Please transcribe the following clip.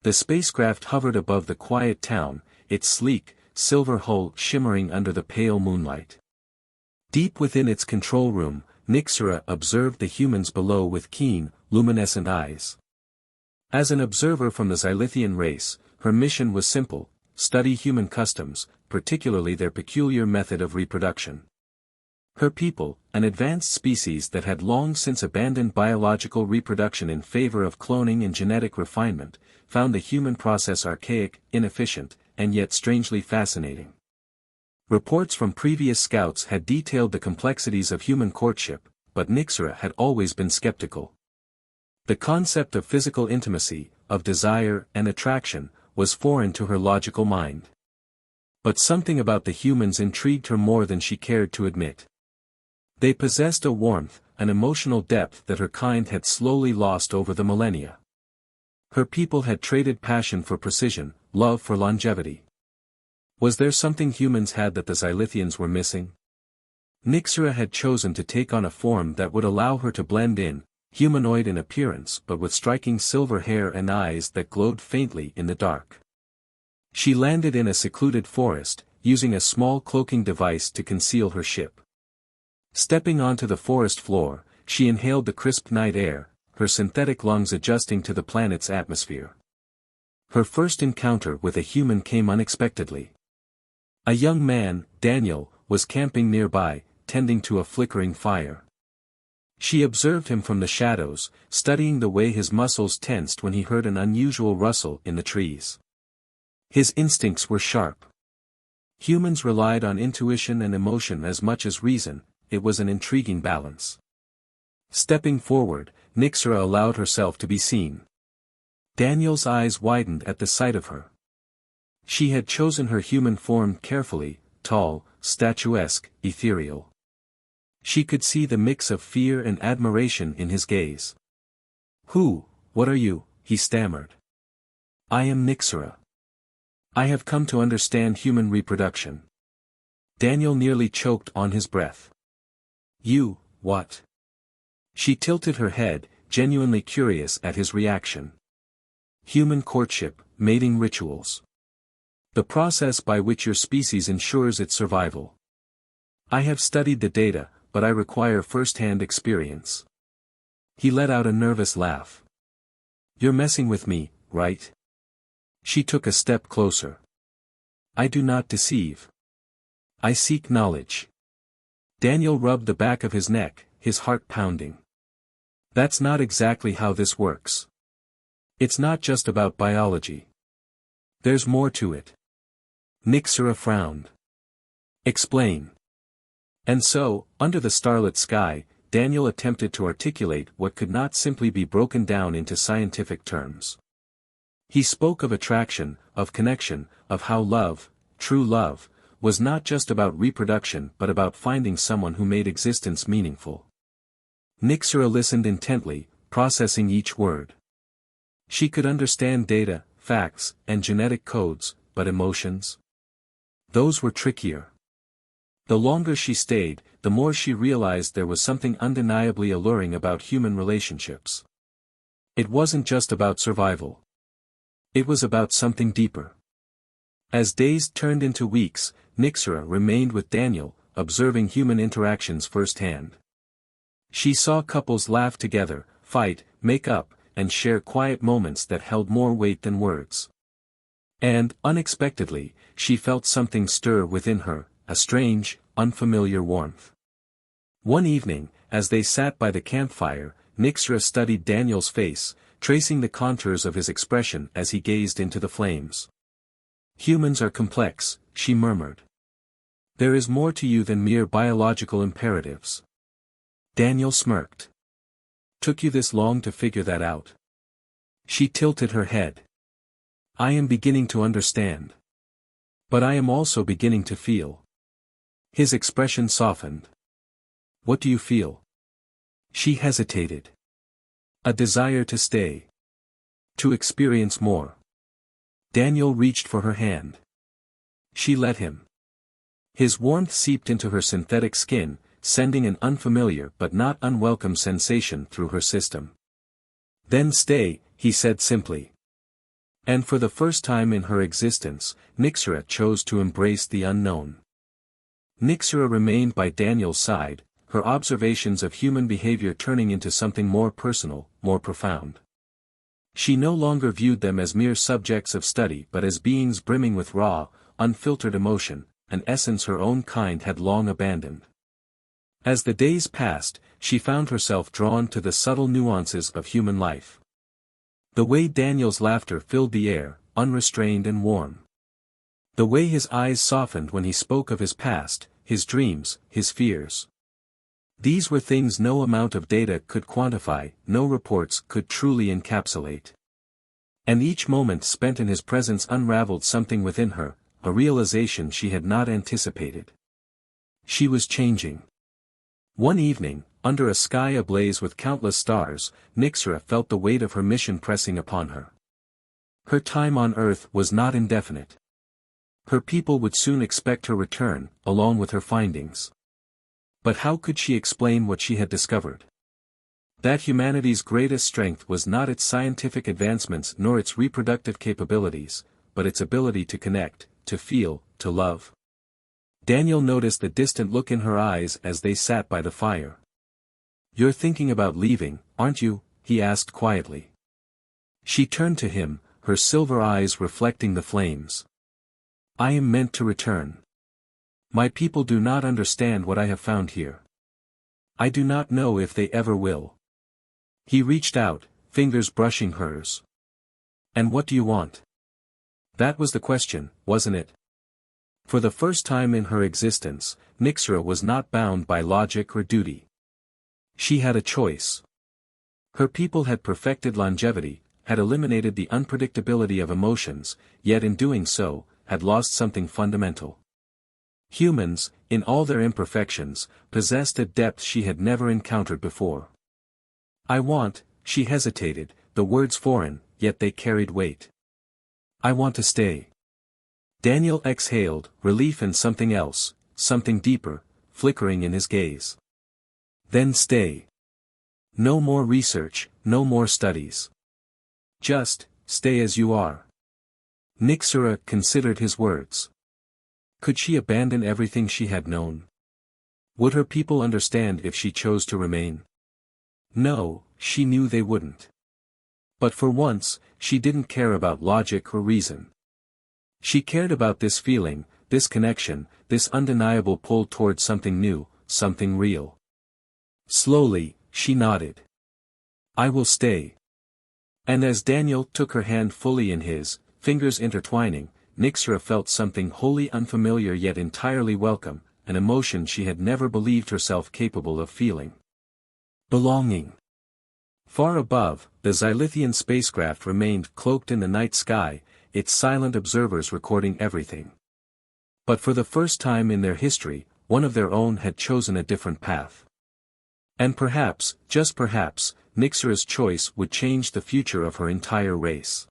The spacecraft hovered above the quiet town, its sleek, silver hull shimmering under the pale moonlight. Deep within its control room, Nyxara observed the humans below with keen, luminescent eyes. As an observer from the Xylithian race, her mission was simple: study human customs, particularly their peculiar method of reproduction. Her people, an advanced species that had long since abandoned biological reproduction in favor of cloning and genetic refinement, found the human process archaic, inefficient, and yet strangely fascinating. Reports from previous scouts had detailed the complexities of human courtship, but Nyxara had always been skeptical. The concept of physical intimacy, of desire and attraction, was foreign to her logical mind. But something about the humans intrigued her more than she cared to admit. They possessed a warmth, an emotional depth that her kind had slowly lost over the millennia. Her people had traded passion for precision, love for longevity. Was there something humans had that the Xylithians were missing? Nyxara had chosen to take on a form that would allow her to blend in, humanoid in appearance but with striking silver hair and eyes that glowed faintly in the dark. She landed in a secluded forest, using a small cloaking device to conceal her ship. Stepping onto the forest floor, she inhaled the crisp night air, her synthetic lungs adjusting to the planet's atmosphere. Her first encounter with a human came unexpectedly. A young man, Daniel, was camping nearby, tending to a flickering fire. She observed him from the shadows, studying the way his muscles tensed when he heard an unusual rustle in the trees. His instincts were sharp. Humans relied on intuition and emotion as much as reason. It was an intriguing balance. Stepping forward, Nyxara allowed herself to be seen. Daniel's eyes widened at the sight of her. She had chosen her human form carefully, tall, statuesque, ethereal. She could see the mix of fear and admiration in his gaze. What are you?" he stammered. "I am Nyxara. I have come to understand human reproduction." Daniel nearly choked on his breath. "You, what?" She tilted her head, genuinely curious at his reaction. "Human courtship, mating rituals. The process by which your species ensures its survival. I have studied the data, but I require first-hand experience." He let out a nervous laugh. "You're messing with me, right?" She took a step closer. "I do not deceive. I seek knowledge." Daniel rubbed the back of his neck, his heart pounding. "That's not exactly how this works. It's not just about biology. There's more to it." Nyxara frowned. "Explain." And so, under the starlit sky, Daniel attempted to articulate what could not simply be broken down into scientific terms. He spoke of attraction, of connection, of how love, true love, was not just about reproduction but about finding someone who made existence meaningful. Nyxara listened intently, processing each word. She could understand data, facts, and genetic codes, but emotions? Those were trickier. The longer she stayed, the more she realized there was something undeniably alluring about human relationships. It wasn't just about survival. It was about something deeper. As days turned into weeks, Nyxara remained with Daniel, observing human interactions firsthand. She saw couples laugh together, fight, make up, and share quiet moments that held more weight than words. And, unexpectedly, she felt something stir within her, a strange, unfamiliar warmth. One evening, as they sat by the campfire, Nyxara studied Daniel's face, tracing the contours of his expression as he gazed into the flames. "Humans are complex," she murmured. "There is more to you than mere biological imperatives." Daniel smirked. "Took you this long to figure that out?" She tilted her head. "I am beginning to understand. But I am also beginning to feel." His expression softened. "What do you feel?" She hesitated. "A desire to stay. To experience more." Daniel reached for her hand. She let him. His warmth seeped into her synthetic skin, sending an unfamiliar but not unwelcome sensation through her system. "Then stay," he said simply. And for the first time in her existence, Nyxara chose to embrace the unknown. Nyxara remained by Daniel's side, her observations of human behavior turning into something more personal, more profound. She no longer viewed them as mere subjects of study but as beings brimming with raw, unfiltered emotion, an essence her own kind had long abandoned. As the days passed, she found herself drawn to the subtle nuances of human life. The way Daniel's laughter filled the air, unrestrained and warm. The way his eyes softened when he spoke of his past, his dreams, his fears. These were things no amount of data could quantify, no reports could truly encapsulate. And each moment spent in his presence unraveled something within her, a realization she had not anticipated. She was changing. One evening, under a sky ablaze with countless stars, Nyxara felt the weight of her mission pressing upon her. Her time on Earth was not indefinite. Her people would soon expect her return, along with her findings. But how could she explain what she had discovered? That humanity's greatest strength was not its scientific advancements nor its reproductive capabilities, but its ability to connect, to feel, to love. Daniel noticed the distant look in her eyes as they sat by the fire. "You're thinking about leaving, aren't you?" he asked quietly. She turned to him, her silver eyes reflecting the flames. "I am meant to return. My people do not understand what I have found here. I do not know if they ever will." He reached out, fingers brushing hers. "And what do you want?" That was the question, wasn't it? For the first time in her existence, Nyxara was not bound by logic or duty. She had a choice. Her people had perfected longevity, had eliminated the unpredictability of emotions, yet in doing so, had lost something fundamental. Humans, in all their imperfections, possessed a depth she had never encountered before. She hesitated, the words foreign, yet they carried weight. "I want to stay." Daniel exhaled, relief and something else, something deeper, flickering in his gaze. "Then stay. No more research, no more studies. Just, stay as you are." Nyxara considered his words. Could she abandon everything she had known? Would her people understand if she chose to remain? No, she knew they wouldn't. But for once, she didn't care about logic or reason. She cared about this feeling, this connection, this undeniable pull towards something new, something real. Slowly, she nodded. "I will stay." And as Daniel took her hand fully in his, fingers intertwining, Nyxara felt something wholly unfamiliar yet entirely welcome, an emotion she had never believed herself capable of feeling. Belonging. Far above, the Xylithian spacecraft remained cloaked in the night sky, its silent observers recording everything. But for the first time in their history, one of their own had chosen a different path. And perhaps, just perhaps, Nyxara's choice would change the future of her entire race.